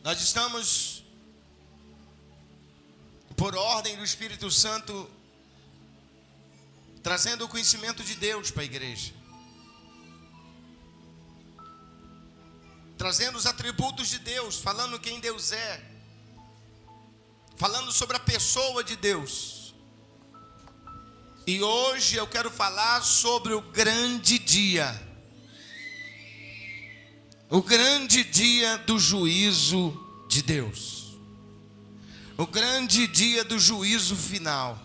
Nós estamos, por ordem do Espírito Santo, trazendo o conhecimento de Deus para a igreja. Trazendo os atributos de Deus, falando quem Deus é. Falando sobre a pessoa de Deus. E hoje eu quero falar sobre o grande dia. O grande dia do juízo de Deus. O grande dia do juízo final.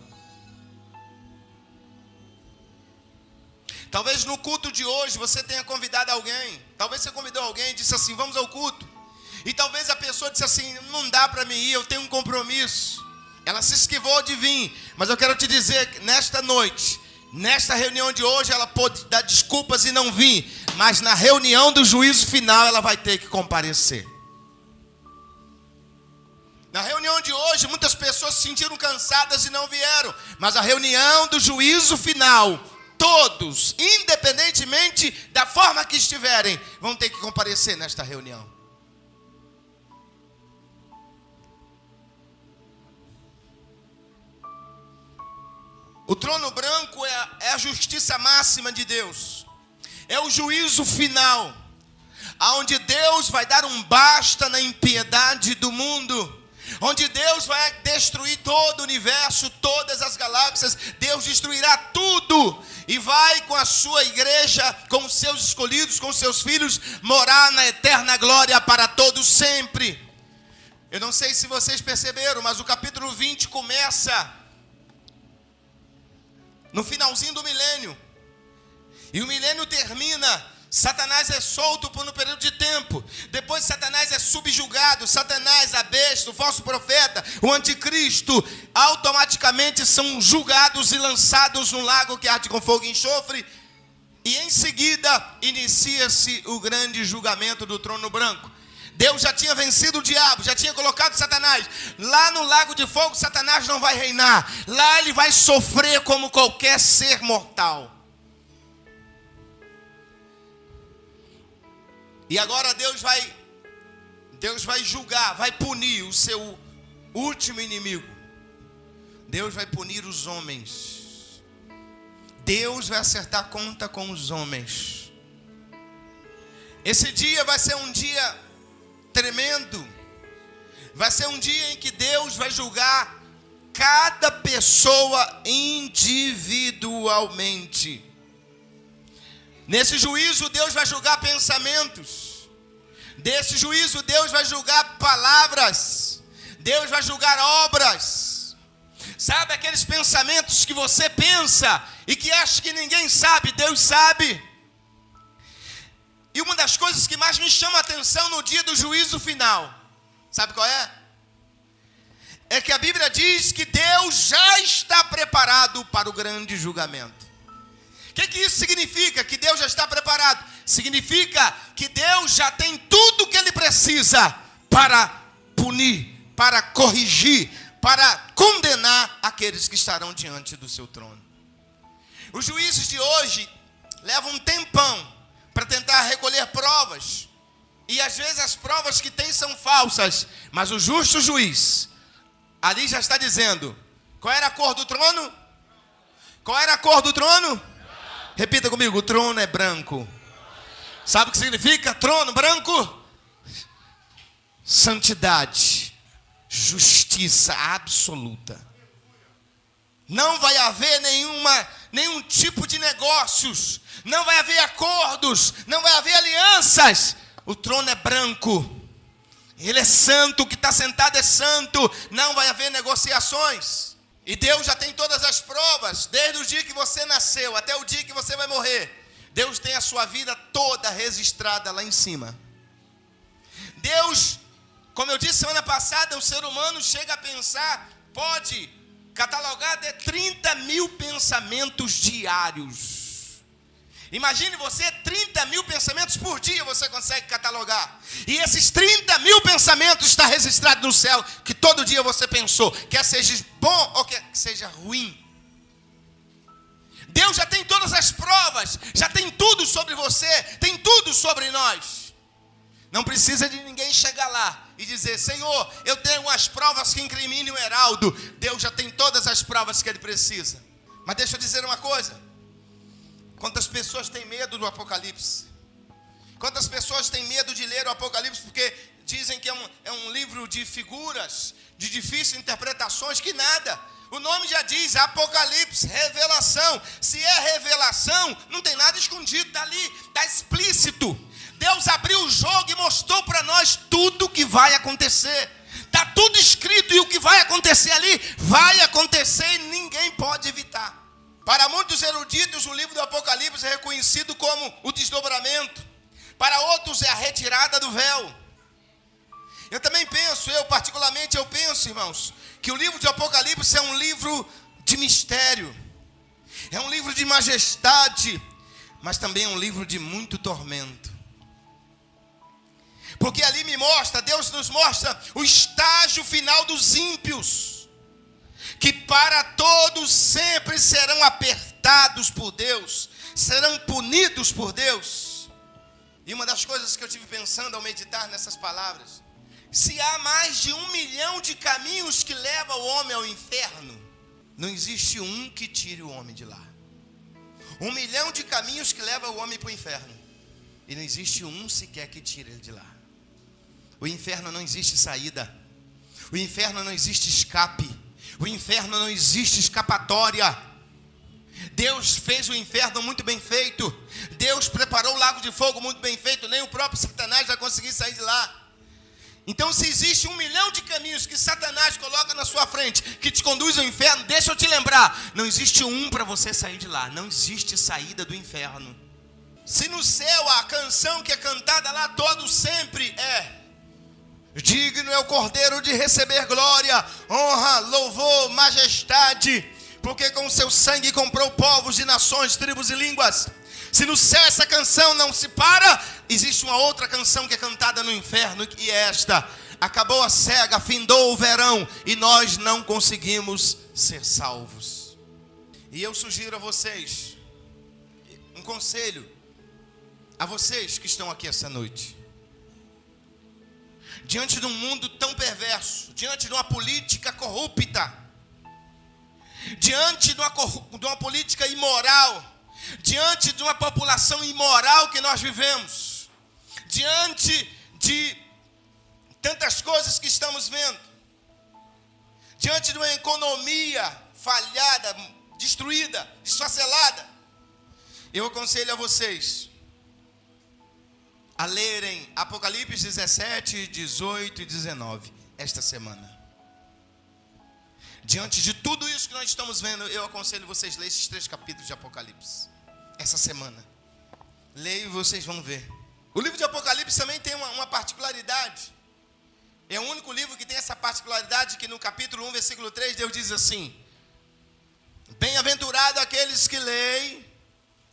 Talvez no culto de hoje você tenha convidado alguém. Talvez você convidou alguém e disse assim, vamos ao culto. E talvez a pessoa disse assim, não dá para mim ir, eu tenho um compromisso. Ela se esquivou de vir. Mas eu quero te dizer que nesta noite, nesta reunião de hoje, ela pode dar desculpas e não vir. Mas na reunião do juízo final, ela vai ter que comparecer. Na reunião de hoje, muitas pessoas se sentiram cansadas e não vieram. Mas a reunião do juízo final, todos, independentemente da forma que estiverem, vão ter que comparecer nesta reunião. O trono branco é a justiça máxima de Deus. É o juízo final, onde Deus vai dar um basta na impiedade do mundo. Onde Deus vai destruir todo o universo, todas as galáxias. Deus destruirá tudo e vai com a sua igreja, com os seus escolhidos, com os seus filhos, morar na eterna glória para todos sempre. Eu não sei se vocês perceberam, mas o capítulo 20 começa no finalzinho do milênio. E o milênio termina. Satanás é solto por um período de tempo. Depois Satanás é subjugado. Satanás, a besta, o falso profeta, o anticristo, automaticamente são julgados e lançados no lago que arde com fogo e enxofre. E em seguida inicia-se o grande julgamento do trono branco. Deus já tinha vencido o diabo, já tinha colocado Satanás. Lá no lago de fogo, Satanás não vai reinar. Lá ele vai sofrer como qualquer ser mortal. E agora Deus vai julgar, vai punir o seu último inimigo. Deus vai punir os homens. Deus vai acertar conta com os homens. Esse dia vai ser um dia tremendo. Vai ser um dia em que Deus vai julgar cada pessoa individualmente. Nesse juízo Deus vai julgar pensamentos. Desse juízo Deus vai julgar palavras. Deus vai julgar obras. Sabe aqueles pensamentos que você pensa e que acha que ninguém sabe? Deus sabe. E uma das coisas que mais me chama a atenção no dia do juízo final, sabe qual é? É que a Bíblia diz que Deus já está preparado para o grande julgamento. O que isso significa? Que Deus já está preparado. Significa que Deus já tem tudo o que Ele precisa para punir, para corrigir, para condenar aqueles que estarão diante do seu trono. Os juízes de hoje levam um tempão para tentar recolher provas. E às vezes as provas que tem são falsas. Mas o justo juiz, ali já está dizendo, qual era a cor do trono? Qual era a cor do trono? Repita comigo, o trono é branco. Sabe o que significa trono branco? Santidade, justiça absoluta. Não vai haver nenhum tipo de negócios. Não vai haver acordos. Não vai haver alianças. O trono é branco. Ele é santo, o que está sentado é santo. Não vai haver negociações. E Deus já tem todas as provas, desde o dia que você nasceu até o dia que você vai morrer. Deus tem a sua vida toda registrada lá em cima. Deus, como eu disse semana passada, o ser humano chega a pensar, pode catalogar até 30 mil pensamentos diários. Imagine você, 30 mil pensamentos por dia você consegue catalogar. E esses 30 mil pensamentos estão registrados no céu, que todo dia você pensou, quer seja bom ou quer seja ruim. Deus já tem todas as provas, já tem tudo sobre você, tem tudo sobre nós. Não precisa de ninguém chegar lá. e dizer: Senhor, eu tenho as provas que incriminem o Heraldo. Deus já tem todas as provas que ele precisa. Mas deixa eu dizer uma coisa: quantas pessoas têm medo do Apocalipse? Quantas pessoas têm medo de ler o Apocalipse porque dizem que é um livro de figuras, de difíceis interpretações? Que nada. O nome já diz Apocalipse, revelação. Se é revelação, não tem nada escondido, está ali, está explícito. Deus abriu o jogo e mostrou para nós tudo o que vai acontecer. Está tudo escrito, e o que vai acontecer ali, vai acontecer e ninguém pode evitar. Para muitos eruditos, o livro do Apocalipse é reconhecido como o desdobramento. Para outros é a retirada do véu. Eu também penso, particularmente penso, irmãos, que o livro de Apocalipse é um livro de mistério. É um livro de majestade, mas também é um livro de muito tormento. Porque ali Deus nos mostra o estágio final dos ímpios, que para todos sempre serão apertados por Deus, serão punidos por Deus. E uma das coisas que eu tive pensando ao meditar nessas palavras: se há mais de 1 milhão de caminhos que levam o homem ao inferno, não existe um que tire o homem de lá. 1 milhão de caminhos que levam o homem para o inferno, e não existe um sequer que tire ele de lá. O inferno não existe saída. O inferno não existe escape. O inferno não existe escapatória. Deus fez o inferno muito bem feito. Deus preparou o lago de fogo muito bem feito. Nem o próprio Satanás vai conseguir sair de lá. Então, se existe 1 milhão de caminhos que Satanás coloca na sua frente, que te conduz ao inferno, deixa eu te lembrar: não existe um para você sair de lá. Não existe saída do inferno. Se no céu a canção que é cantada lá todo sempre é: digno é o Cordeiro de receber glória, honra, louvor, majestade, porque com seu sangue comprou povos de nações, tribos e línguas. Se no céu essa canção não se para, existe uma outra canção que é cantada no inferno, e é esta: acabou a cega, findou o verão, e nós não conseguimos ser salvos. E eu sugiro a vocês um conselho, a vocês que estão aqui essa noite. Diante de um mundo tão perverso, diante de uma política corrupta, diante de uma política imoral, diante de uma população imoral que nós vivemos, diante de tantas coisas que estamos vendo, diante de uma economia falhada, destruída, esfacelada, eu aconselho a vocês a lerem Apocalipse 17, 18 e 19 esta semana. Diante de tudo isso que nós estamos vendo, eu aconselho vocês a ler esses 3 capítulos de Apocalipse essa semana. Leiam e vocês vão ver. O livro de Apocalipse também tem uma particularidade. É o único livro que tem essa particularidade, que no capítulo 1, versículo 3, Deus diz assim: bem-aventurado aqueles que leem,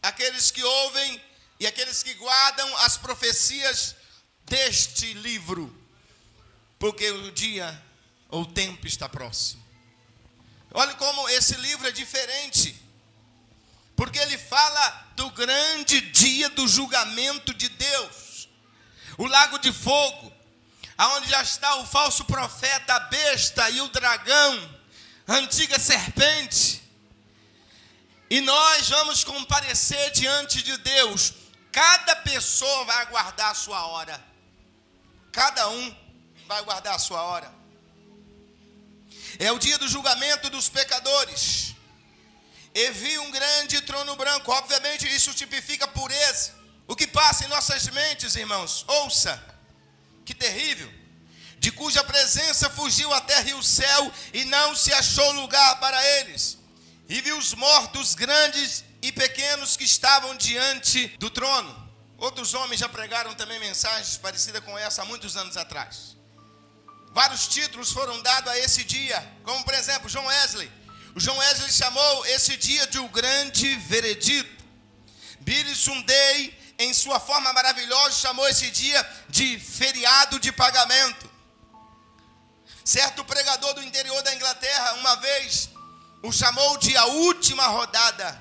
aqueles que ouvem e aqueles que guardam as profecias deste livro, porque o dia ou o tempo está próximo. Olha como esse livro é diferente, porque ele fala do grande dia do julgamento de Deus, o lago de fogo, aonde já está o falso profeta, a besta e o dragão, a antiga serpente. E nós vamos comparecer diante de Deus. Cada pessoa vai aguardar a sua hora. Cada um vai aguardar a sua hora. É o dia do julgamento dos pecadores. E vi um grande trono branco. Obviamente isso tipifica pureza. O que passa em nossas mentes, irmãos? Ouça, que terrível. De cuja presença fugiu a terra e o céu, e não se achou lugar para eles. E vi os mortos grandes e pequenos que estavam diante do trono. Outros homens já pregaram também mensagens parecidas com essa há muitos anos atrás. Vários títulos foram dados a esse dia, como por exemplo John Wesley. O John Wesley chamou esse dia de o grande veredito. Billy Sunday, em sua forma maravilhosa, chamou esse dia de feriado de pagamento. Certo pregador do interior da Inglaterra, uma vez, o chamou de a última rodada.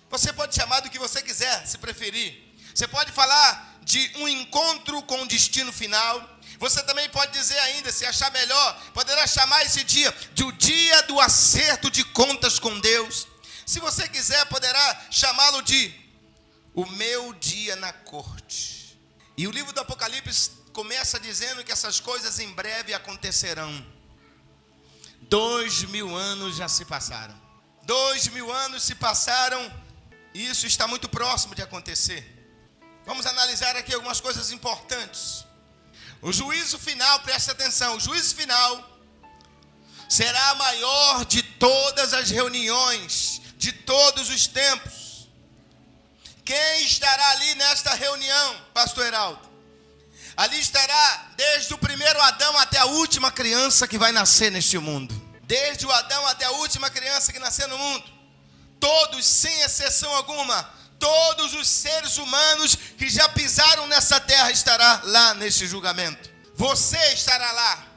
Você pode chamar do que você quiser, se preferir. Você pode falar de um encontro com o destino final. Você também pode dizer ainda, se achar melhor, poderá chamar esse dia de o dia do acerto de contas com Deus. Se você quiser, poderá chamá-lo de o meu dia na corte. E o livro do Apocalipse começa dizendo que essas coisas em breve acontecerão. 2000 anos já se passaram. 2000 anos se passaram e isso está muito próximo de acontecer. Vamos analisar aqui algumas coisas importantes. O juízo final, preste atenção, o juízo final será maior de todas as reuniões, de todos os tempos. Quem estará ali nesta reunião, pastor Heraldo? Ali estará desde o primeiro Adão até a última criança que vai nascer neste mundo. Desde o Adão até a última criança que nasceu no mundo. Todos, sem exceção alguma, todos os seres humanos que já pisaram nessa terra estará lá neste julgamento. Você estará lá.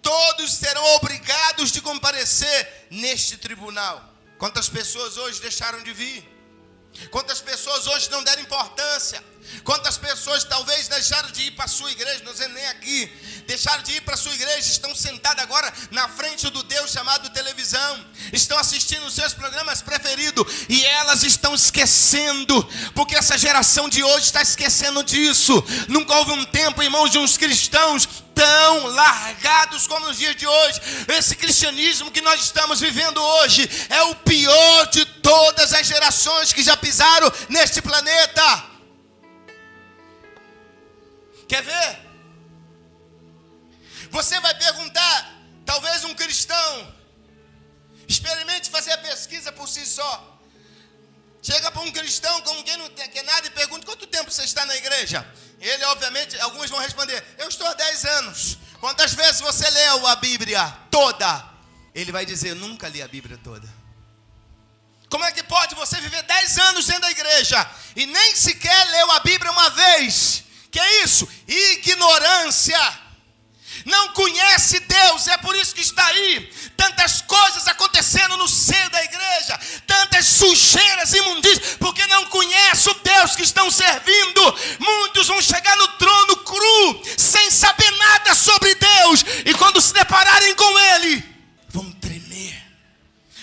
Todos serão obrigados de comparecer neste tribunal. Quantas pessoas hoje deixaram de vir? Quantas pessoas hoje não deram importância? Quantas pessoas talvez deixaram de ir para a sua igreja, não sei nem aqui, deixaram de ir para a sua igreja, estão sentadas agora na frente do Deus chamado televisão, estão assistindo os seus programas preferidos, e elas estão esquecendo, porque essa geração de hoje está esquecendo disso. Nunca houve um tempo, irmãos, de uns cristãos tão largados como nos dias de hoje. Esse cristianismo que nós estamos vivendo hoje é o pior de todas as gerações que já pisaram neste planeta. Quer ver? Você vai perguntar, talvez um cristão, experimente fazer a pesquisa por si só. Chega para um cristão como quem não quer nada e pergunta: quanto tempo você está na igreja? Ele, obviamente, alguns vão responder: eu estou há 10 anos. Quantas vezes você leu a Bíblia toda? Ele vai dizer: nunca li a Bíblia toda. Como é que pode você viver 10 anos dentro da igreja e nem sequer leu a Bíblia uma vez? Que é isso? Ignorância. Não conhece Deus, é por isso que está aí tantas coisas acontecendo no seio da igreja, tantas sujeiras, imundícias, porque não conhece o Deus que estão servindo. Muitos vão chegar no trono cru, sem saber nada sobre Deus, e quando se depararem com Ele, vão tremer,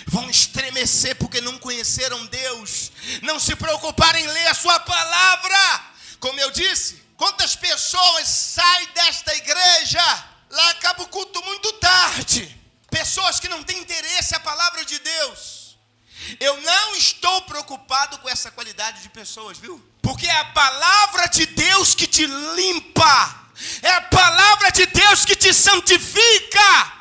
vão estremecer, porque não conheceram Deus, não se preocuparam em ler a sua palavra. Como eu disse, quantas pessoas saem desta igreja, lá acaba o culto muito tarde. Pessoas que não têm interesse à palavra de Deus. Eu não estou preocupado com essa qualidade de pessoas, viu? Porque é a palavra de Deus que te limpa. É a palavra de Deus que te santifica.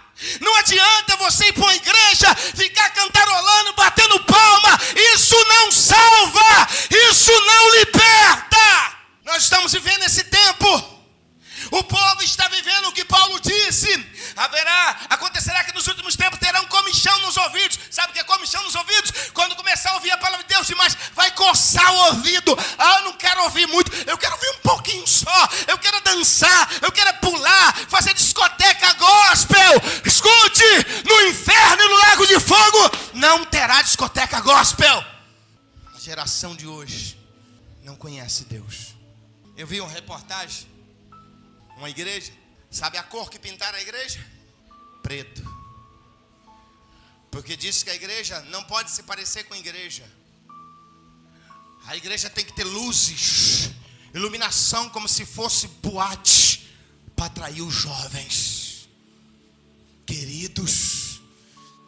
Não adianta você ir para uma igreja, ficar cantarolando, batendo palma. Isso não salva. Isso não liberta. Nós estamos vivendo esse tempo. O povo está vivendo o que Paulo disse. Acontecerá que nos últimos tempos terão comichão nos ouvidos. Sabe o que é comichão nos ouvidos? Quando começar a ouvir a palavra de Deus demais, vai coçar o ouvido. Ah, eu não quero ouvir muito, eu quero ouvir um pouquinho só. Eu quero dançar, eu quero pular, fazer discoteca gospel. Escute, no inferno e no lago de fogo não terá discoteca gospel. A geração de hoje não conhece Deus. Eu vi uma reportagem, uma igreja, sabe a cor que pintaram a igreja? Preto. Porque disse que a igreja não pode se parecer com a igreja. A igreja tem que ter luzes, iluminação, como se fosse boate, para atrair os jovens. Queridos,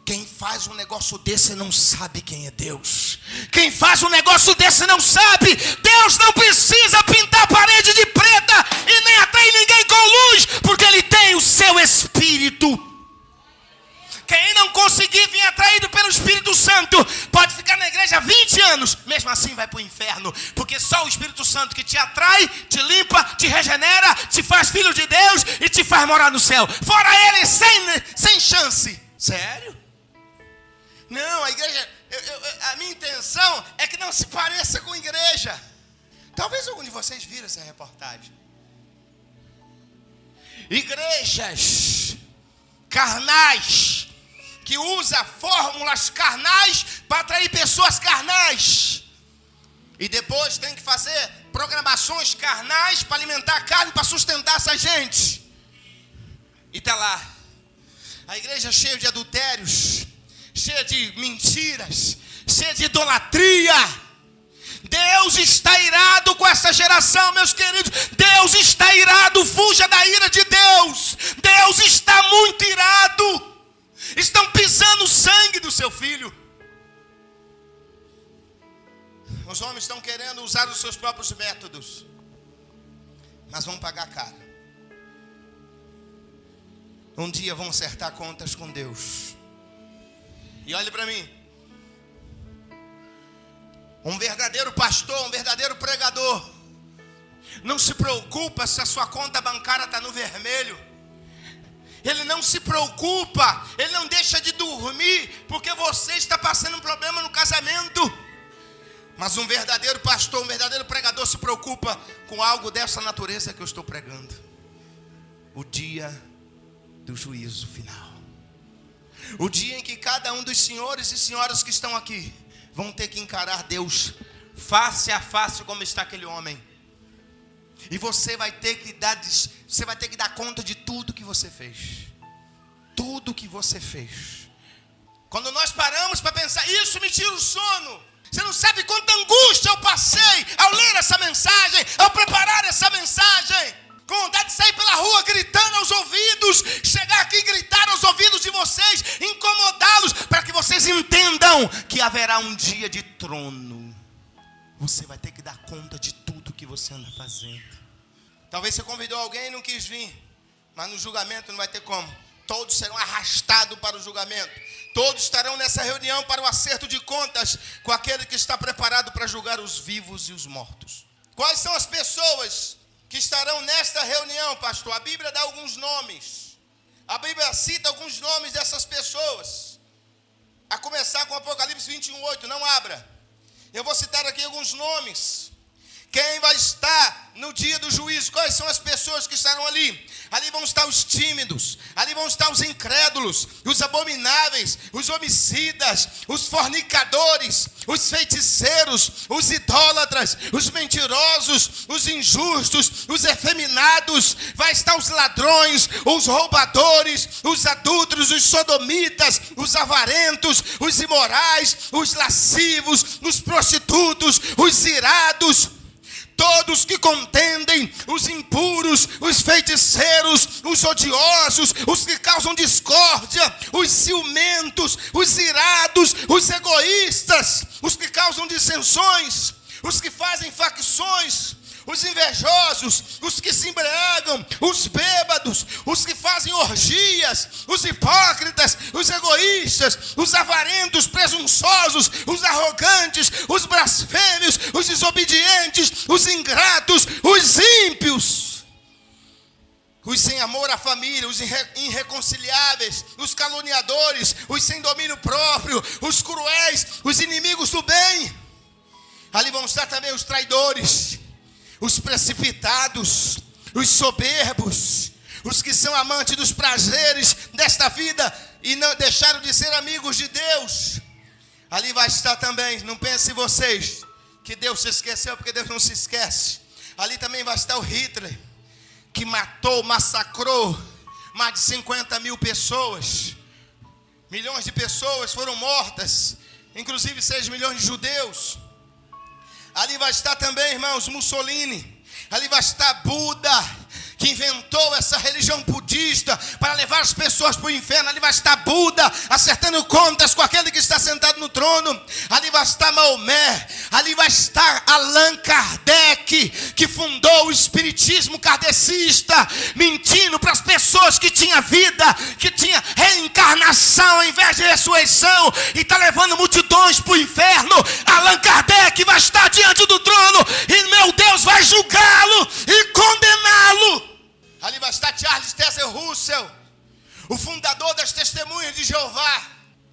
quem faz um negócio desse não sabe quem é Deus. Quem faz um negócio desse não sabe. Deus não precisa pintar a parede de preta e nem atrair ninguém com luz, porque Ele tem o seu Espírito. Quem não conseguir vir atraído pelo Espírito Santo pode ficar na igreja 20 anos, mesmo assim vai para o inferno, porque só o Espírito Santo que te atrai, te limpa, te regenera, te faz filho de Deus e te faz morar no céu. Fora Ele, sem chance. Sério? Não, a igreja, a minha intenção é que não se pareça com a igreja. Talvez algum de vocês viram essa reportagem. Igrejas carnais, que usa fórmulas carnais para atrair pessoas carnais. E depois tem que fazer programações carnais para alimentar a carne, para sustentar essa gente. E está lá, a igreja cheia de adultérios, cheia de mentiras, cheia de idolatria. Deus está irado com essa geração, meus queridos. Deus está irado, fuja da ira de Deus. Deus está muito irado. Estão pisando o sangue do seu filho. Os homens estão querendo usar os seus próprios métodos, mas vão pagar caro. Um dia vão acertar contas com Deus. E olhe para mim, um verdadeiro pastor, um verdadeiro pregador, não se preocupa se a sua conta bancária está no vermelho. Ele não se preocupa, ele não deixa de dormir porque você está passando um problema no casamento. Mas um verdadeiro pastor, um verdadeiro pregador se preocupa com algo dessa natureza que eu estou pregando. O dia do juízo final. O dia em que cada um dos senhores e senhoras que estão aqui vão ter que encarar Deus face a face, como está aquele homem. E você vai ter que dar conta de tudo que você fez. Tudo que você fez. Quando nós paramos para pensar, isso me tira o sono. Você não sabe quanta angústia eu passei ao ler essa mensagem, ao preparar essa mensagem. Com vontade de sair pela rua gritando aos ouvidos, chegar aqui e gritar aos ouvidos de vocês, incomodá-los, para que vocês entendam que haverá um dia de trono. Você vai ter que dar conta de tudo que você anda fazendo. Talvez você convidou alguém e não quis vir, mas no julgamento não vai ter como. Todos serão arrastados para o julgamento. Todos estarão nessa reunião para o acerto de contas com aquele que está preparado para julgar os vivos e os mortos. Quais são as pessoas que estarão nesta reunião, pastor? A Bíblia dá alguns nomes. A Bíblia cita alguns nomes dessas pessoas. A começar com Apocalipse 21:8. Não abra. Eu vou citar aqui alguns nomes. Quem vai estar no dia do juízo? Quais são as pessoas que estarão ali? Ali vão estar os tímidos, ali vão estar os incrédulos, os abomináveis, os homicidas, os fornicadores, os feiticeiros, os idólatras, os mentirosos, os injustos, os efeminados. Vai estar os ladrões, os roubadores, os adúlteros, os sodomitas, os avarentos, os imorais, os lascivos, os prostitutos, os irados. Todos que contendem, os impuros, os feiticeiros, os odiosos, os que causam discórdia, os ciumentos, os irados, os egoístas, os que causam dissensões, os que fazem facções, os invejosos, os que se embriagam, os bêbados, os que fazem orgias, os hipócritas, os egoístas, os avarentos, presunçosos, os arrogantes, os blasfêmios, os desobedientes, os ingratos, os ímpios, os sem amor à família, os irreconciliáveis, os caluniadores, os sem domínio próprio, os cruéis, os inimigos do bem. Ali vão estar também os traidores, os precipitados, os soberbos, os que são amantes dos prazeres desta vida e não deixaram de ser amigos de Deus. Ali vai estar também, não pense vocês que Deus se esqueceu, porque Deus não se esquece. Ali também vai estar o Hitler, que massacrou mais de 50 mil pessoas. Milhões de pessoas foram mortas, inclusive 6 milhões de judeus. Ali vai estar também, irmãos, Mussolini. Ali vai estar Buda, que inventou essa religião budista para levar as pessoas para o inferno. Ali vai estar Buda, acertando contas com aquele que está sentado no trono. Ali vai estar Maomé. Ali vai estar Allan Kardec, que fundou o espiritismo kardecista, mentindo para as pessoas que tinha vida, que tinha reencarnação ao invés de ressurreição, e está levando multidões para o inferno. Allan Kardec vai estar diante do trono e meu Deus vai julgá-lo e condená-lo. Ali vai estar Charles Taze Russell, o fundador das Testemunhas de Jeová,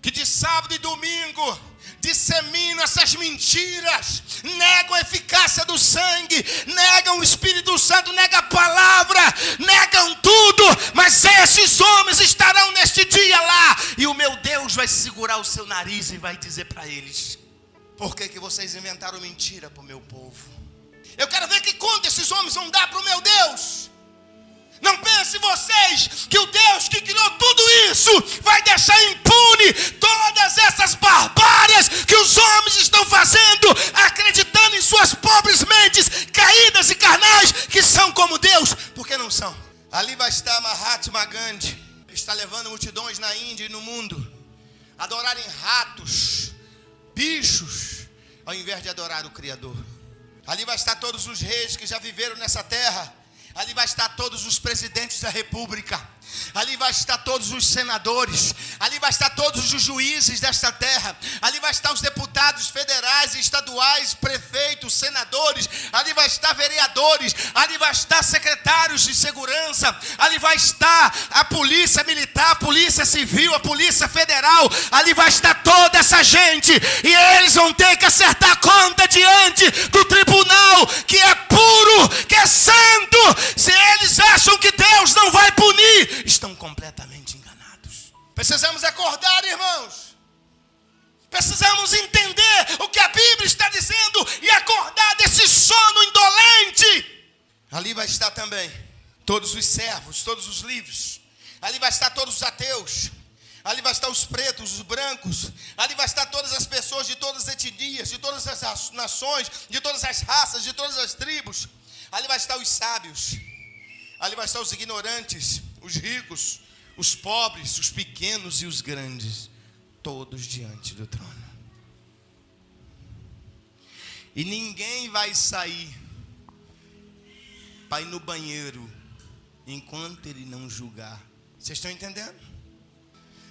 que de sábado e domingo disseminam essas mentiras, negam a eficácia do sangue, negam o Espírito Santo, negam a palavra, negam tudo, mas esses homens estarão neste dia lá, e o meu Deus vai segurar o seu nariz e vai dizer para eles: por que vocês inventaram mentira para o meu povo? Eu quero ver que conta esses homens vão dar para o meu Deus. Não pense vocês que o Deus que criou tudo isso vai deixar impune todas essas barbárias que os homens estão fazendo, acreditando em suas pobres mentes caídas e carnais, que são como Deus, porque não são. Ali vai estar Mahatma Gandhi, está levando multidões na Índia e no mundo a adorarem ratos, bichos, ao invés de adorar o Criador. Ali vai estar todos os reis que já viveram nessa terra. Ali vai estar todos os presidentes da república. Ali vai estar todos os senadores. Ali vai estar todos os juízes desta terra. Ali vai estar os deputados federais e estaduais, prefeitos, senadores. Ali vai estar vereadores. Ali vai estar secretários de segurança. Ali vai estar a polícia militar, a polícia civil, a polícia federal. Ali vai estar toda essa gente. E eles vão ter que acertar conta diante do tribunal, que é puro, que é santo. Se eles acham que Deus não vai punir, estão completamente enganados. Precisamos acordar, irmãos. Precisamos entender o que a Bíblia está dizendo e acordar desse sono indolente. Ali vai estar também todos os servos, todos os livres. Ali vai estar todos os ateus. Ali vai estar os pretos, os brancos. Ali vai estar todas as pessoas de todas as etnias, de todas as nações, de todas as raças, de todas as tribos. Ali vai estar os sábios. Ali vai estar os ignorantes, os ricos, os pobres, os pequenos e os grandes, todos diante do trono. E ninguém vai sair para ir no banheiro enquanto ele não julgar. Vocês estão entendendo?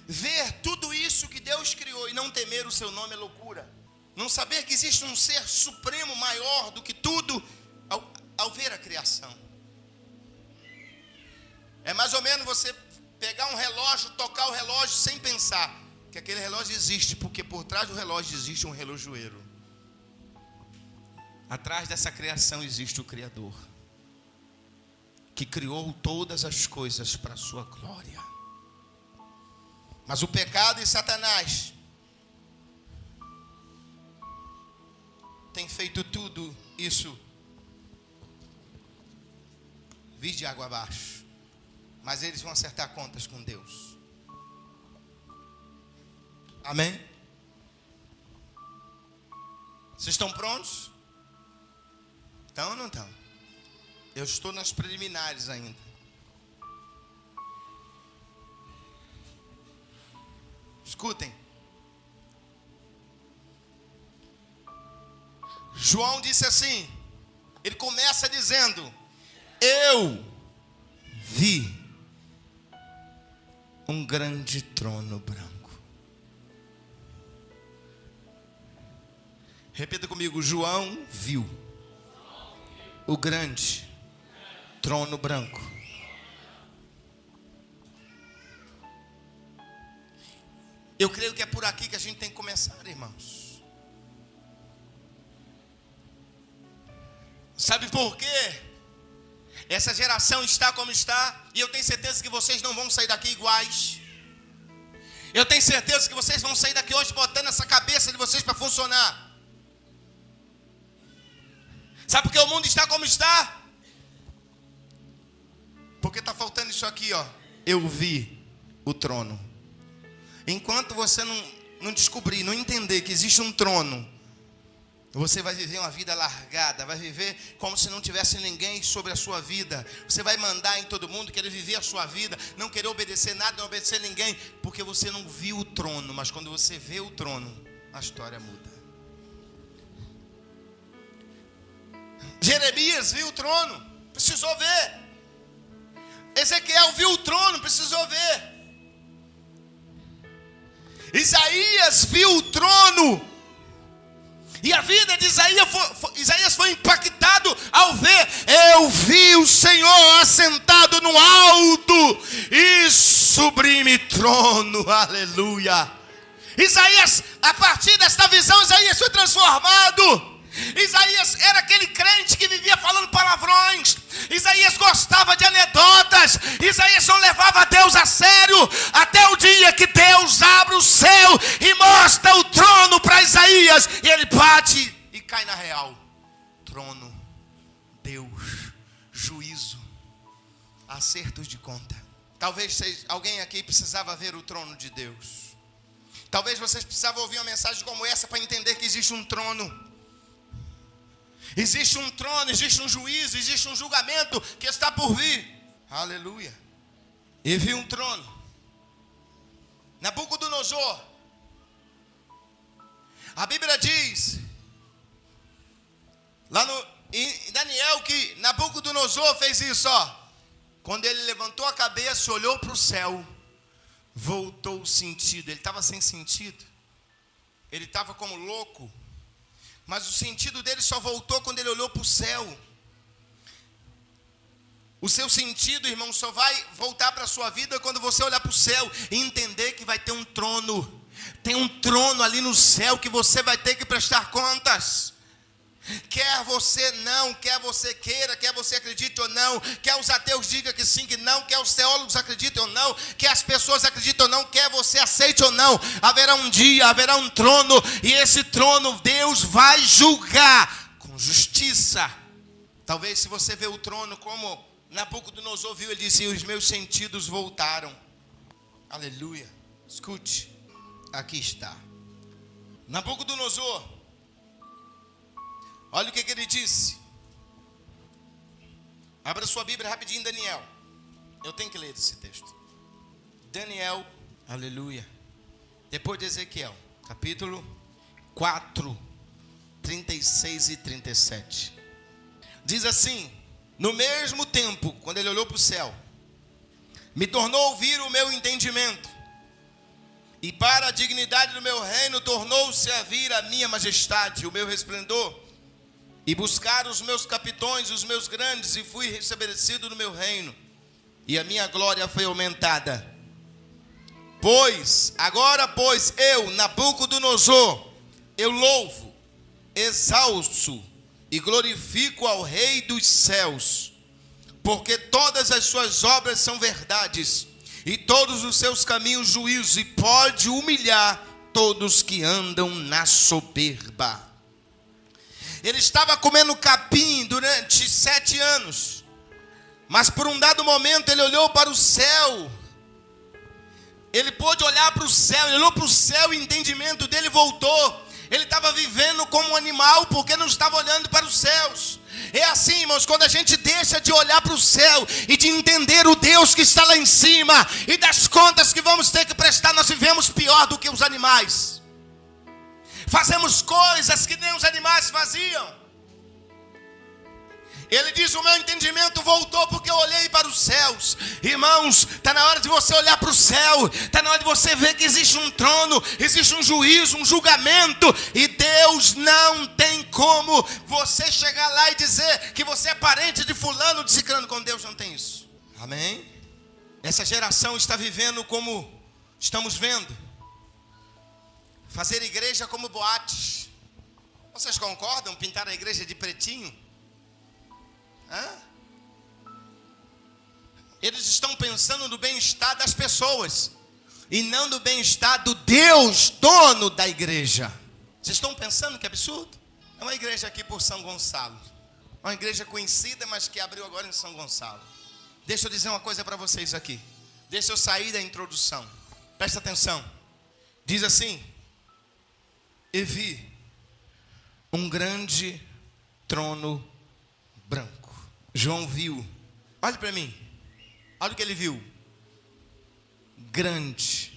Ver tudo isso que Deus criou e não temer o seu nome é loucura. Não saber que existe um ser supremo maior do que tudo ao ver a criação. É mais ou menos você pegar um relógio, tocar o relógio sem pensar que aquele relógio existe, porque por trás do relógio existe um relojoeiro. Atrás dessa criação existe o Criador, que criou todas as coisas para a sua glória. Mas o pecado e Satanás tem feito tudo isso vir de água abaixo. Mas eles vão acertar contas com Deus. Amém? Vocês estão prontos? Estão ou não estão? Eu estou nas preliminares ainda. Escutem. João disse assim. Ele começa dizendo: eu vi um grande trono branco. Repita comigo: João viu o grande trono branco. Eu creio que é por aqui que a gente tem que começar, irmãos. Sabe por quê? Essa geração está como está, e eu tenho certeza que vocês não vão sair daqui iguais. Eu tenho certeza que vocês vão sair daqui hoje botando essa cabeça de vocês para funcionar. Sabe por que o mundo está como está? Porque está faltando isso aqui, ó. Eu vi o trono. Enquanto você não descobrir, não entender que existe um trono, você vai viver uma vida largada, vai viver como se não tivesse ninguém sobre a sua vida. Você vai mandar em todo mundo, querer viver a sua vida, não querer obedecer nada, não obedecer ninguém, porque você não viu o trono. Mas quando você vê o trono, a história muda. Jeremias viu o trono, precisou ver. Ezequiel viu o trono, precisou ver. Isaías viu o trono. E a vida de Isaías foi impactado ao ver: eu vi o Senhor assentado no alto e sublime trono, aleluia. Isaías, a partir desta visão, Isaías foi transformado. Isaías era aquele crente que vivia falando palavrões. Isaías gostava de anedotas. Isaías não levava Deus a sério, até o dia que Deus abre o céu e mostra o trono para Isaías, e ele bate e cai na real. Trono, Deus, juízo, acertos de conta. Talvez alguém aqui precisava ver o trono de Deus. Talvez vocês precisavam ouvir uma mensagem como essa para entender que existe um trono. Existe um trono, existe um juízo, existe um julgamento que está por vir. Aleluia. E vi um trono. Nabucodonosor. A Bíblia diz, lá em Daniel, que Nabucodonosor fez isso, ó. Quando ele levantou a cabeça, olhou para o céu, voltou o sentido. Ele estava sem sentido. Ele estava como louco. Mas o sentido dele só voltou quando ele olhou para o céu. O seu sentido, irmão, só vai voltar para a sua vida quando você olhar para o céu e entender que vai ter um trono. Tem um trono ali no céu que você vai ter que prestar contas. Quer você não, quer você queira, quer você acredite ou não, quer os ateus digam que sim, que não, quer os teólogos acreditem ou não, quer as pessoas acreditem ou não, quer você aceite ou não, haverá um dia, haverá um trono, e esse trono Deus vai julgar com justiça. Talvez se você vê o trono como Nabucodonosor viu, ele disse, os meus sentidos voltaram. Aleluia. Escute, aqui está. Nabucodonosor, olha o que ele disse. Abra sua Bíblia rapidinho em Daniel. Eu tenho que ler esse texto. Daniel, aleluia. Depois de Ezequiel, capítulo 4, 36 e 37. Diz assim: no mesmo tempo, quando ele olhou para o céu, me tornou ouvir o meu entendimento, e para a dignidade do meu reino tornou-se a vir a minha majestade, o meu resplendor, e buscar os meus capitões, os meus grandes, e fui restabelecido no meu reino, e a minha glória foi aumentada. Agora, eu, Nabucodonosor, eu louvo, exalço e glorifico ao Rei dos céus, porque todas as suas obras são verdades, e todos os seus caminhos juízo, e pode humilhar todos que andam na soberba. Ele estava comendo capim durante 7 anos, mas por um dado momento ele olhou para o céu. Ele pôde olhar para o céu, ele olhou para o céu e o entendimento dele voltou. Ele estava vivendo como um animal porque não estava olhando para os céus. É assim, irmãos, quando a gente deixa de olhar para o céu e de entender o Deus que está lá em cima e das contas que vamos ter que prestar, nós vivemos pior do que os animais. Fazemos coisas que nem os animais faziam. Ele diz, o meu entendimento voltou porque eu olhei para os céus. Irmãos, está na hora de você olhar para o céu. Está na hora de você ver que existe um trono, existe um juízo, um julgamento. E Deus não tem como você chegar lá e dizer que você é parente de fulano, de ciclano. Com Deus não tem isso. Amém? Essa geração está vivendo como estamos vendo. Fazer igreja como boate. Vocês concordam? Pintar a igreja de pretinho? Eles estão pensando no bem-estar das pessoas e não no bem-estar do Deus, dono da igreja. Vocês estão pensando que absurdo? É uma igreja aqui por São Gonçalo, uma igreja conhecida, mas que abriu agora em São Gonçalo. Deixa eu dizer uma coisa para vocês aqui. Deixa eu sair da introdução. Presta atenção. Diz assim: e vi um grande trono branco. João viu, olha para mim, olha o que ele viu, grande,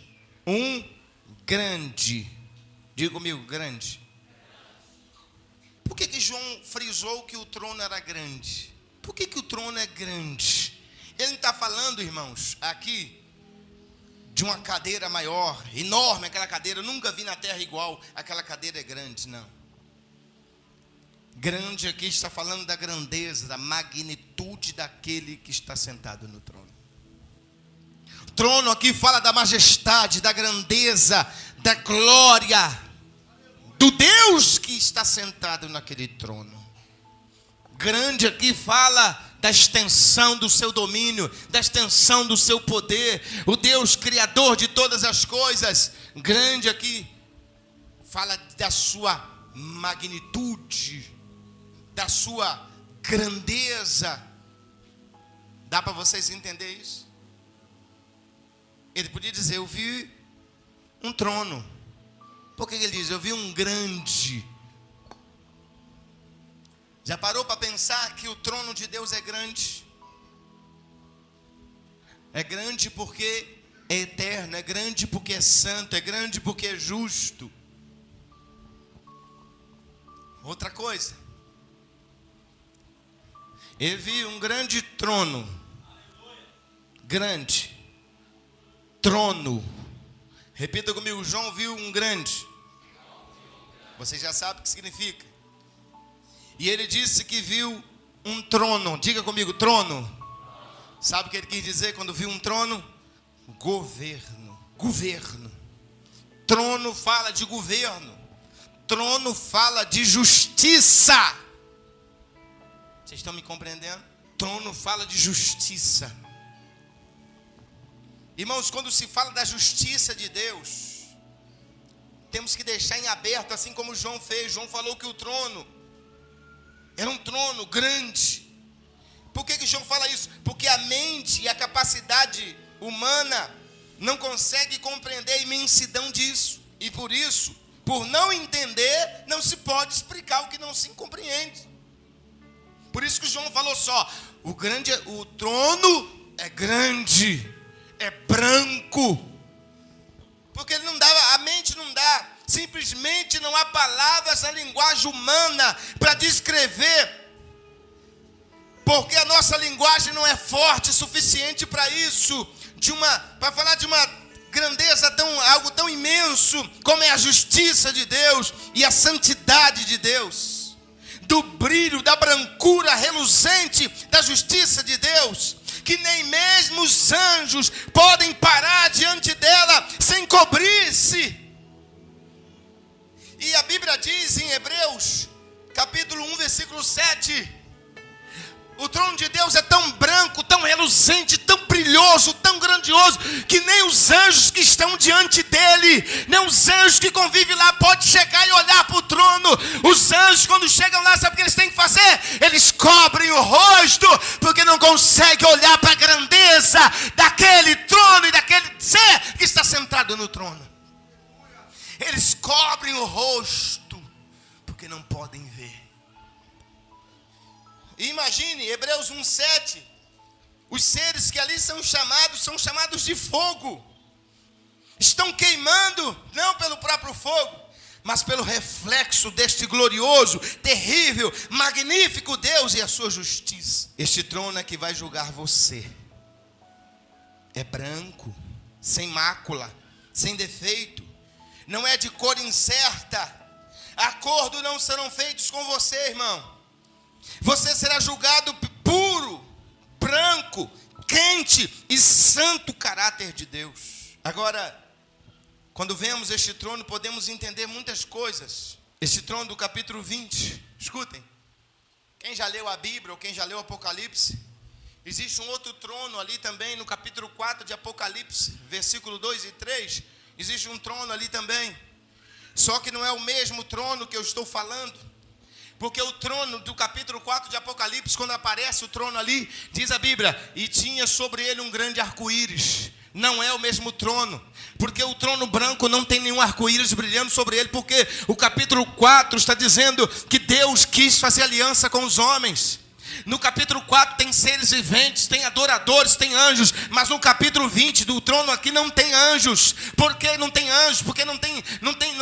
grande, diga comigo, grande. Por que João frisou que o trono era grande? Por que o trono é grande? Ele não está falando, irmãos, aqui de uma cadeira maior, enorme aquela cadeira, eu nunca vi na terra igual, aquela cadeira é grande, não. Grande aqui está falando da grandeza, da magnitude daquele que está sentado no trono. Trono aqui fala da majestade, da grandeza, da glória do Deus que está sentado naquele trono. Grande aqui fala da extensão do seu domínio, da extensão do seu poder, o Deus criador de todas as coisas. Grande aqui fala da sua magnitude, da sua grandeza. Dá para vocês entenderem isso? Ele podia dizer, eu vi um trono. Por que ele diz, eu vi um grande? Já parou para pensar que o trono de Deus é grande? É grande porque é eterno, é grande porque é santo, é grande porque é justo. Outra coisa, eu vi um grande trono. Grande trono. Repita comigo, João viu um grande. Você já sabe o que significa. E ele disse que viu um trono. Diga comigo, trono. Sabe o que ele quis dizer quando viu um trono? Governo. Governo. Trono fala de governo. Trono fala de justiça. Vocês estão me compreendendo? Trono fala de justiça. Irmãos, quando se fala da justiça de Deus, temos que deixar em aberto, assim como João fez. João falou que o trono era um trono grande. Por que João fala isso? Porque a mente e a capacidade humana não consegue compreender a imensidão disso. E por isso, por não entender, não se pode explicar o que não se compreende. Por isso que João falou só, o trono é grande, é branco. Porque ele não dá, a mente não dá. Simplesmente não há palavras na linguagem humana para descrever. Porque a nossa linguagem não é forte o suficiente para isso. Para falar de uma grandeza, algo tão imenso como é a justiça de Deus e a santidade de Deus. Do brilho, da brancura reluzente da justiça de Deus. Que nem mesmo os anjos podem parar diante dela sem cobrir-se. E a Bíblia diz em Hebreus, capítulo 1, versículo 7, o trono de Deus é tão branco, tão reluzente, tão brilhoso, tão grandioso, que nem os anjos que estão diante dele, nem os anjos que convivem lá, podem chegar e olhar para o trono. Os anjos, quando chegam lá, sabe o que eles têm que fazer? Eles cobrem o rosto, porque não conseguem olhar para a grandeza daquele trono e daquele ser que está sentado no trono. Eles cobrem o rosto, porque não podem ver. E imagine, Hebreus 1:7, os seres que ali são chamados de fogo. Estão queimando, não pelo próprio fogo, mas pelo reflexo deste glorioso, terrível, magnífico Deus e a sua justiça. Este trono é que vai julgar você. É branco, sem mácula, sem defeito. Não é de cor incerta. Acordo não serão feitos com você, irmão. Você será julgado puro, branco, quente e santo caráter de Deus. Agora, quando vemos este trono, podemos entender muitas coisas. Este trono do capítulo 20, escutem. Quem já leu a Bíblia ou quem já leu o Apocalipse, existe um outro trono ali também no capítulo 4 de Apocalipse, versículo 2 e 3. Existe um trono ali também. Só que não é o mesmo trono que eu estou falando. Porque o trono do capítulo 4 de Apocalipse, quando aparece o trono ali, diz a Bíblia, e tinha sobre ele um grande arco-íris. Não é o mesmo trono, porque o trono branco não tem nenhum arco-íris brilhando sobre ele, porque o capítulo 4 está dizendo que Deus quis fazer aliança com os homens. No capítulo 4 tem seres viventes, tem adoradores, tem anjos. Mas no capítulo 20 do trono aqui não tem anjos. Por que não tem anjos? Porque não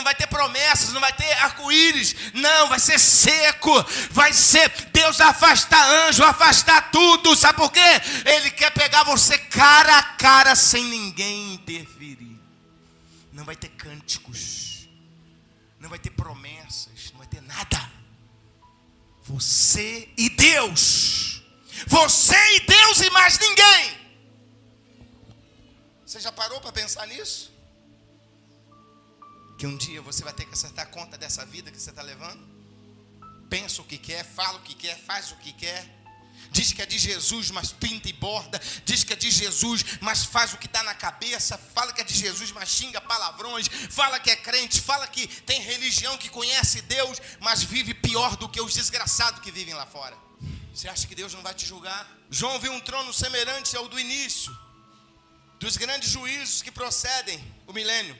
vai ter promessas, não vai ter arco-íris. Não, vai ser seco. Vai ser, Deus vai afastar anjo, vai afastar tudo. Sabe por quê? Ele quer pegar você cara a cara sem ninguém interferir. Não vai ter cânticos, não vai ter promessas, não vai ter nada. Você e Deus. Você e Deus e mais ninguém. Você já parou para pensar nisso? Que um dia você vai ter que acertar conta dessa vida que você está levando? Pensa o que quer, fala o que quer, faz o que quer. Diz que é de Jesus, mas pinta e borda. Diz que é de Jesus, mas faz o que dá na cabeça. Fala que é de Jesus, mas xinga palavrões. Fala que é crente, fala que tem religião, que conhece Deus, mas vive pior do que os desgraçados que vivem lá fora. Você acha que Deus não vai te julgar? João viu um trono semelhante ao do início dos grandes juízos que procedem o milênio.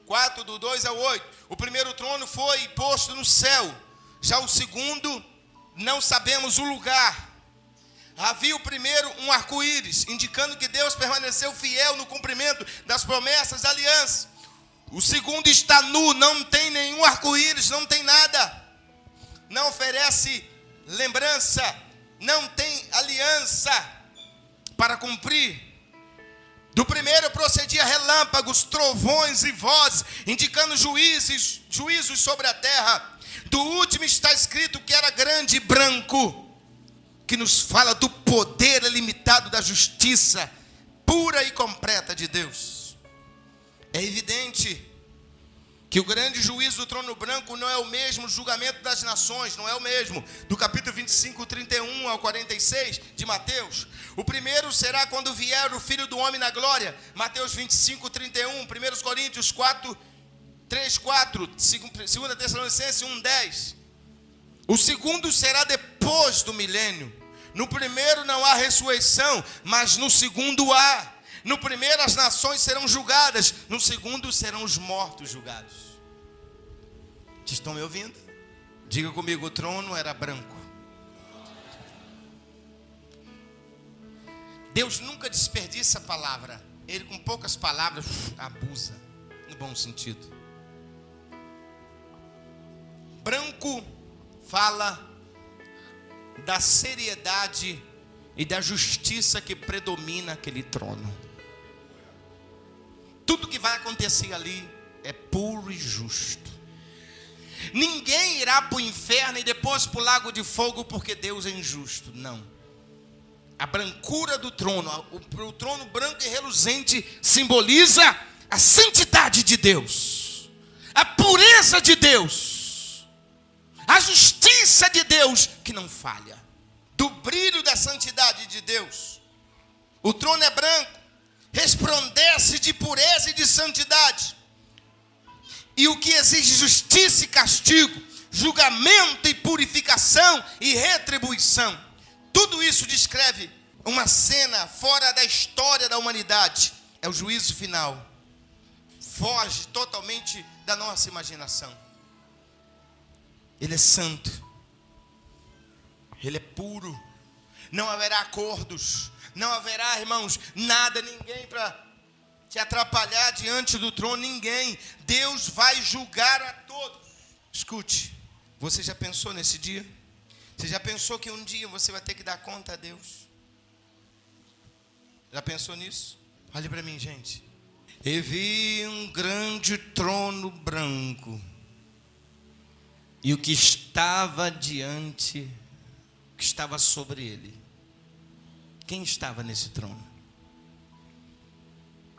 4, do 2 ao 8. O primeiro trono foi posto no céu. Já o segundo, não sabemos o lugar. Havia o primeiro um arco-íris, indicando que Deus permaneceu fiel no cumprimento das promessas da aliança. O segundo está nu, não tem nenhum arco-íris, não tem nada. Não oferece lembrança, não tem aliança para cumprir. Do primeiro procedia relâmpagos, trovões e vozes, indicando juízos sobre a terra. Do último está escrito que era grande e branco, que nos fala do poder ilimitado da justiça pura e completa de Deus. É evidente que o grande juízo do trono branco não é o mesmo julgamento das nações, não é o mesmo. Do capítulo 25, 31 ao 46 de Mateus. O primeiro será quando vier o Filho do Homem na glória. Mateus 25, 31, 1 Coríntios 4, 3, 4, 2 Tessalonicenses 1, 10. O segundo será depois do milênio. No primeiro não há ressurreição, mas no segundo há. No primeiro as nações serão julgadas, no segundo serão os mortos julgados. Vocês estão me ouvindo? Diga comigo, o trono era branco. Deus nunca desperdiça a palavra. Ele com poucas palavras abusa, no bom sentido. Branco fala da seriedade e da justiça que predomina aquele trono. Tudo que vai acontecer ali é puro e justo. Ninguém irá para o inferno e depois para o lago de fogo porque Deus é injusto. Não. A brancura do trono, o trono branco e reluzente, simboliza a santidade de Deus, a pureza de Deus, a justiça de Deus que não falha, do brilho da santidade de Deus. O trono é branco, resplandece de pureza e de santidade. E o que exige justiça e castigo, julgamento e purificação e retribuição. Tudo isso descreve uma cena fora da história da humanidade. É o juízo final. Foge totalmente da nossa imaginação. Ele é santo. Ele é puro. Não haverá acordos. Não haverá, irmãos, nada, ninguém para te atrapalhar diante do trono, ninguém. Deus vai julgar a todos. Escute, você já pensou nesse dia? Você já pensou que um dia você vai ter que dar conta a Deus? Já pensou nisso? Olhe para mim, gente. E vi um grande trono branco, e o que estava diante, o que estava sobre ele. Quem estava nesse trono?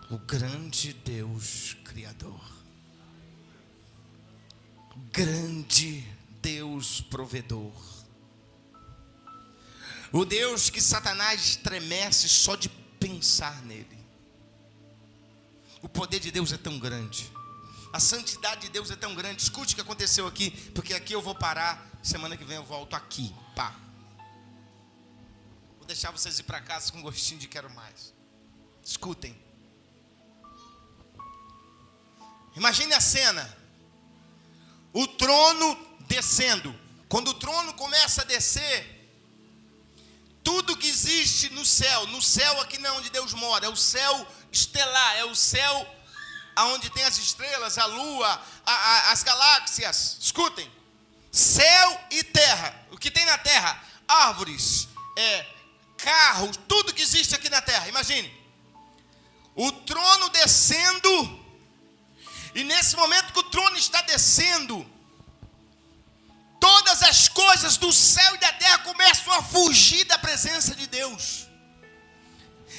O grande Deus Criador. O grande Deus Provedor. O Deus que Satanás estremece só de pensar nele. O poder de Deus é tão grande. A santidade de Deus é tão grande. Escute o que aconteceu aqui, porque aqui eu vou parar. Semana que vem eu volto aqui. Pá. Vou deixar vocês ir para casa com gostinho de quero mais. Escutem. Imagine a cena. O trono descendo. Quando o trono começa a descer, tudo que existe no céu aqui não é onde Deus mora, é o céu estelar, é o céu onde tem as estrelas, a lua, as galáxias. Escutem, céu e terra, o que tem na terra, árvores, carros, tudo que existe aqui na terra. Imagine, o trono descendo, e nesse momento que o trono está descendo, todas as coisas do céu e da terra começam a fugir da presença de Deus.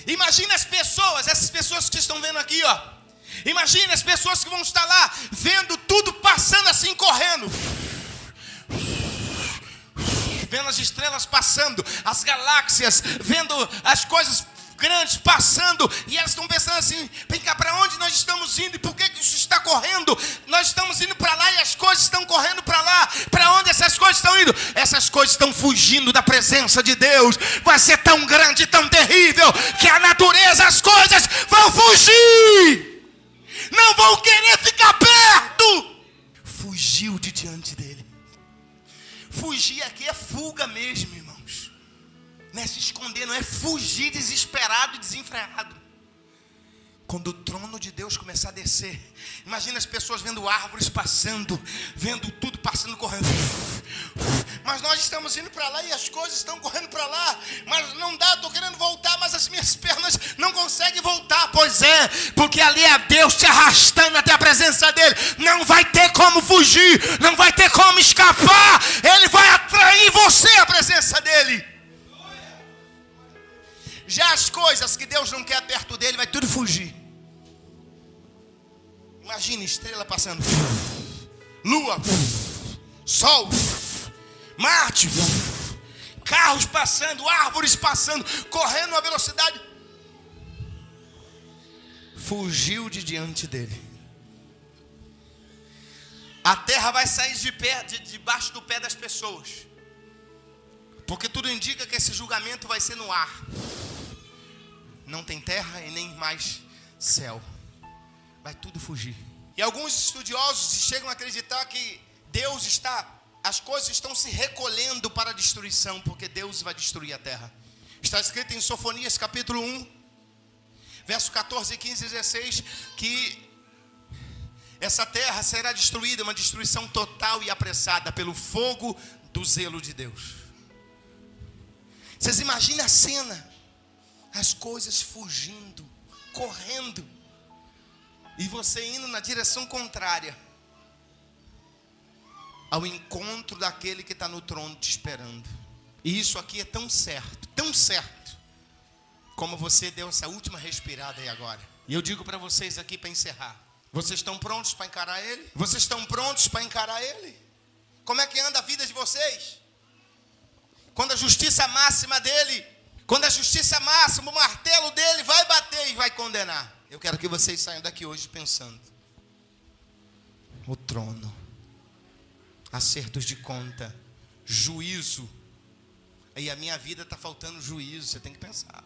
Imagina as pessoas, essas pessoas que estão vendo aqui, ó. Imagina as pessoas que vão estar lá, vendo tudo passando assim, correndo. Vendo as estrelas passando, as galáxias, vendo as coisas grandes passando, e elas estão pensando assim: vem cá, para onde nós estamos indo e por que isso está correndo? Nós estamos indo para lá e as coisas estão correndo para lá. Para onde essas coisas estão indo? Essas coisas estão fugindo da presença de Deus. Vai ser tão grande, tão terrível, que a natureza, as coisas vão fugir, não vão querer ficar perto. Fugiu de diante dele. Fugir aqui é fuga mesmo, irmãos. Não é se esconder, não é fugir desesperado e desenfreado. Quando o trono de Deus começar a descer, imagina as pessoas vendo árvores passando, vendo tudo passando, correndo. Mas nós estamos indo para lá e as coisas estão correndo para lá. Mas não dá, estou querendo voltar, mas as minhas pernas não conseguem voltar. Pois é, porque ali é Deus te arrastando até a presença dele. Não vai ter como fugir, não vai ter como escapar. Ele vai atrair você à presença dele. Já as coisas que Deus não quer perto dele, vai tudo fugir. Imagina estrela passando, lua, sol, Marte, carros passando, árvores passando, correndo a velocidade. Fugiu de diante dele. A terra vai sair debaixo do pé das pessoas, porque tudo indica que esse julgamento vai ser no ar. Não tem terra e nem mais céu. Vai tudo fugir. E alguns estudiosos chegam a acreditar que as coisas estão se recolhendo para a destruição, porque Deus vai destruir a terra. Está escrito em Sofonias capítulo 1, verso 14, 15 e 16, que essa terra será destruída, uma destruição total e apressada pelo fogo do zelo de Deus. Vocês imaginam a cena? As coisas fugindo, correndo, e você indo na direção contrária ao encontro daquele que está no trono te esperando. E isso aqui é tão certo, como você deu essa última respirada aí agora. E eu digo para vocês aqui para encerrar: vocês estão prontos para encarar ele? Vocês estão prontos para encarar ele? Como é que anda a vida de vocês? Quando a justiça máxima dele, o martelo dele vai bater e vai condenar. Eu quero que vocês saiam daqui hoje pensando: o trono, acertos de conta, juízo. Aí a minha vida está faltando juízo. Você tem que pensar.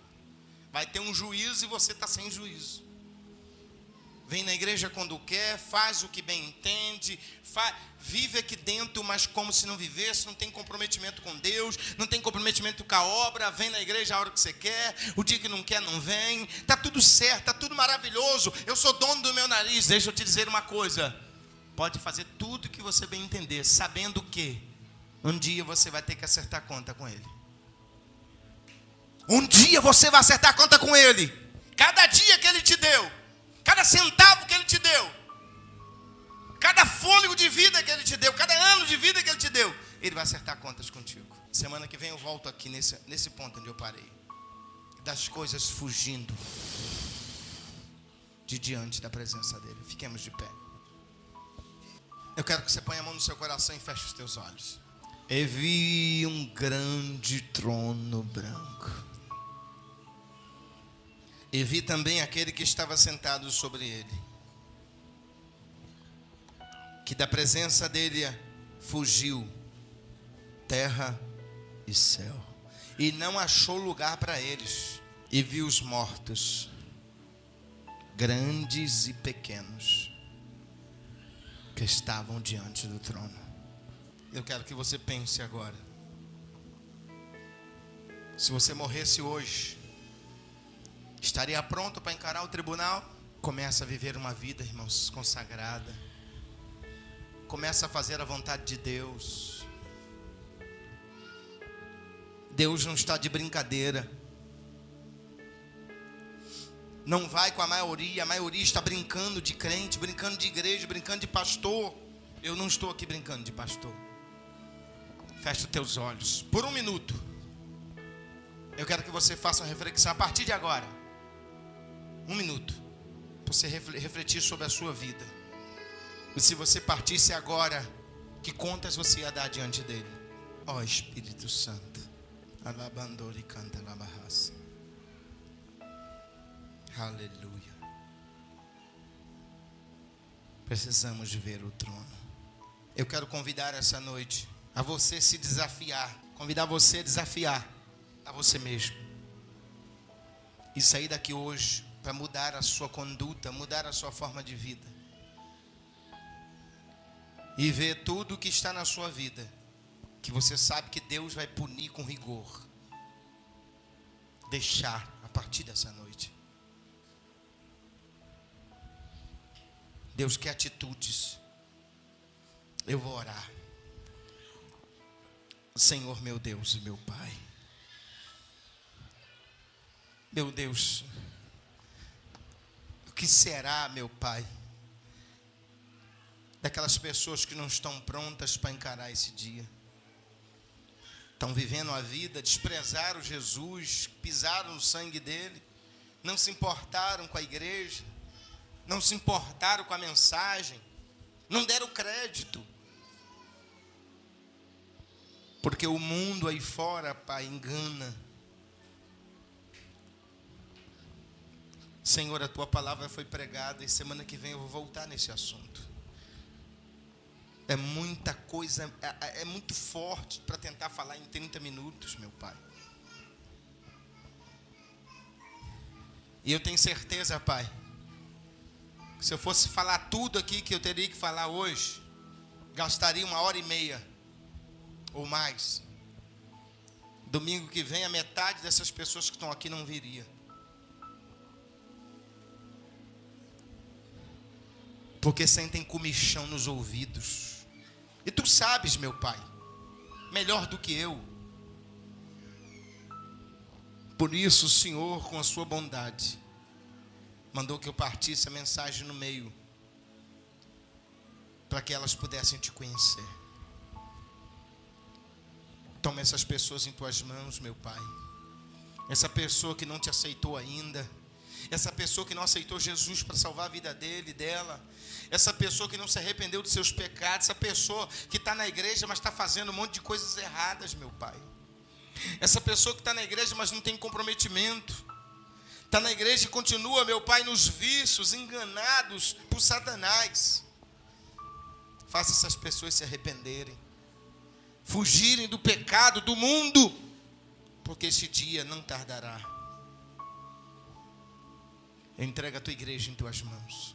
Vai ter um juízo e você está sem juízo. Vem na igreja quando quer, faz o que bem entende, vive aqui dentro, mas como se não vivesse, não tem comprometimento com Deus, não tem comprometimento com a obra, vem na igreja a hora que você quer, o dia que não quer não vem, está tudo certo, está tudo maravilhoso, eu sou dono do meu nariz. Deixa eu te dizer uma coisa: pode fazer tudo que você bem entender, sabendo que um dia você vai ter que acertar conta com ele. Um dia você vai acertar conta com ele. Cada dia que ele te deu, cada centavo que ele te deu, cada fôlego de vida que ele te deu, cada ano de vida que ele te deu, ele vai acertar contas contigo. Semana que vem eu volto aqui nesse ponto onde eu parei. Das coisas fugindo de diante da presença dele. Fiquemos de pé. Eu quero que você ponha a mão no seu coração e feche os teus olhos. E vi um grande trono branco. E vi também aquele que estava sentado sobre ele, que da presença dele fugiu terra e céu, e não achou lugar para eles. E vi os mortos, grandes e pequenos, que estavam diante do trono. Eu quero que você pense agora: se você morresse hoje, estaria pronto para encarar o tribunal? Começa a viver uma vida, irmãos, consagrada. Começa a fazer a vontade de Deus. Deus não está de brincadeira. Não vai com a maioria está brincando de crente, brincando de igreja, brincando de pastor. Eu não estou aqui brincando de pastor. Feche os teus olhos por um minuto. Eu quero que você faça uma reflexão a partir de agora. Um minuto, para você refletir sobre a sua vida. E se você partisse agora, que contas você ia dar diante dele? Ó Espírito Santo. Alabandori canta labarraça. Aleluia. Precisamos ver o trono. Eu quero convidar essa noite a você se desafiar. Convidar você a desafiar a você mesmo. E sair daqui hoje para mudar a sua conduta, mudar a sua forma de vida. E ver tudo que está na sua vida, que você sabe que Deus vai punir com rigor. Deixar a partir dessa noite. Deus quer atitudes. Eu vou orar. Senhor, meu Deus e meu Pai. Meu Deus, o que será, meu Pai, daquelas pessoas que não estão prontas para encarar esse dia? Estão vivendo a vida, desprezaram Jesus, pisaram no sangue dele, não se importaram com a igreja, não se importaram com a mensagem, não deram crédito. Porque o mundo aí fora, Pai, engana. Senhor, a tua palavra foi pregada e semana que vem eu vou voltar nesse assunto. É muita coisa, é muito forte para tentar falar em 30 minutos, meu Pai. E eu tenho certeza, Pai, que se eu fosse falar tudo aqui que eu teria que falar hoje, gastaria 1h30 ou mais. Domingo que vem, a metade dessas pessoas que estão aqui não viria. Porque sentem comichão nos ouvidos. E tu sabes, meu Pai, melhor do que eu. Por isso o Senhor, com a sua bondade, mandou que eu partisse a mensagem no meio, para que elas pudessem te conhecer. Toma essas pessoas em tuas mãos, meu Pai. Essa pessoa que não te aceitou ainda, essa pessoa que não aceitou Jesus para salvar a vida dele, dela, essa pessoa que não se arrependeu dos seus pecados, essa pessoa que está na igreja, mas está fazendo um monte de coisas erradas, meu Pai. Essa pessoa que está na igreja, mas não tem comprometimento, está na igreja e continua, meu Pai, nos vícios, enganados por Satanás. Faça essas pessoas se arrependerem, fugirem do pecado, do mundo, porque esse dia não tardará. Entrega a tua igreja em tuas mãos.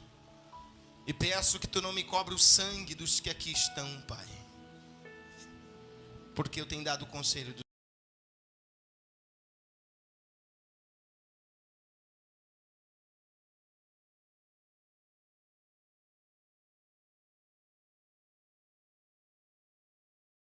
E peço que tu não me cobre o sangue dos que aqui estão, Pai. Porque eu tenho dado o conselho